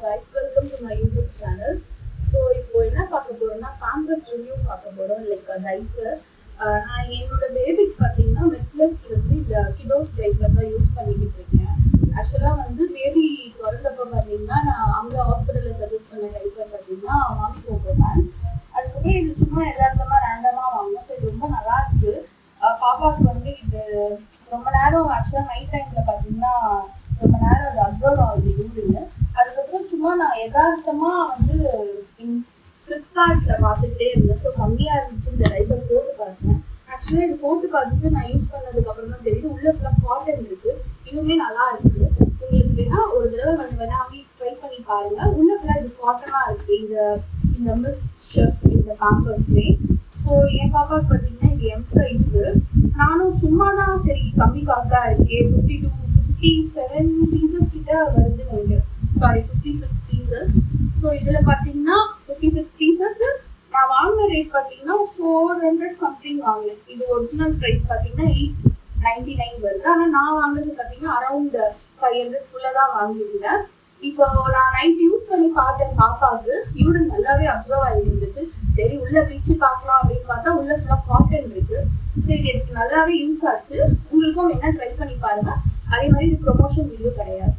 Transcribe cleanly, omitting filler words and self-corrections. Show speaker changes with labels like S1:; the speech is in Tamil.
S1: guys, welcome to my YouTube channel. So இப்போ என்ன பார்க்க போறோம்னா Pampers review பார்க்க போறோம். லைக் டைப்பர் நான் என்னோட பேபிக்கு பார்த்தீங்கன்னா வெட்லஸ்ல வந்து இந்த கிடோஸ் டைப்பர் தான் யூஸ் பண்ணிக்கிட்டு இருக்கேன். ஆக்சுவலாக வந்து பேபி பிறந்தப்போ பார்த்தீங்கன்னா நான் அங்கே ஹாஸ்பிட்டலில் சஜஸ்ட் பண்ண டைப்பர் பார்த்தீங்கன்னா மாமி கோகோ பேண்ட்ஸ். அதுக்கப்புறம் இது சும்மா எதார்த்தமாக ரேண்டமாக வாங்கணும். ஸோ இது ரொம்ப நல்லா இருக்கு. பாப்பாவுக்கு வந்து இது ரொம்ப நேரம் ஆக்சுவலாக நைட் டைமில் பார்த்தீங்கன்னா ரொம்ப நேரம் அது அப்சர்வ் ஆகுது யூரின்னு. அதுக்கப்புறம் சும்மா நான் யதார்த்தமாக வந்து ஃப்ளிப்கார்ட்டில் பார்த்துக்கிட்டே இருந்தேன். ஸோ கம்மியாக இருந்துச்சு இந்த டைப்பர் போட்டு பார்த்தேன். ஆக்சுவலாக இது போட்டு பார்த்துட்டு நான் யூஸ் பண்ணதுக்கப்புறம் தான் தெரியுது உள்ள ஃபுல்லாக காட்டன் இருக்குது. இன்னுமே நல்லா இருக்குது. உங்களுக்கு வேணால் ஒரு தடவை வேணா வாங்கி ட்ரை பண்ணி பாருங்கள். உள்ள ஃபுல்லாக இது காட்டனாக இருக்குது. இந்த மிஸ் ஷெஃப் இந்த பேம்பர்ஸ்மே. ஸோ என் பாப்பாவுக்கு பார்த்தீங்கன்னா இது எம் சைஸு. நானும் சும்மா தான் சரி கம்மி காசாக இருக்கே 57 பீசஸ் கிட்ட வருதுன்னு நினைக்கிறேன். Sorry 56 pieces. ஸோ இதில் பார்த்தீங்கன்னா 56 பீசஸ் நான் வாங்கின ரேட் பார்த்தீங்கன்னா 400 சம்திங் வாங்கினேன். இது ஒரிஜினல் ப்ரைஸ் பார்த்தீங்கன்னா 899 வருது. ஆனால் நான் வாங்குறது பார்த்தீங்கன்னா அரௌண்ட் 500 தான் வாங்கியிருந்தேன். இப்போ நான் நைட் யூஸ் பண்ணி பார்த்தேன் பாப்பாவுக்கு. யூரின் நல்லாவே அப்சர்வ் ஆகிருந்துச்சு. சரி உள்ள பிச்சு பார்க்கலாம் அப்படின்னு பார்த்தா உள்ள ஃபுல்லாக காட்டன் இருக்கு. ஸோ இது எனக்கு நல்லாவே யூஸ் ஆச்சு. உங்களுக்கும் என்ன ட்ரை பண்ணி பாருங்க. அதே மாதிரி இது ப்ரொமோஷன் வீடியோ கிடையாது.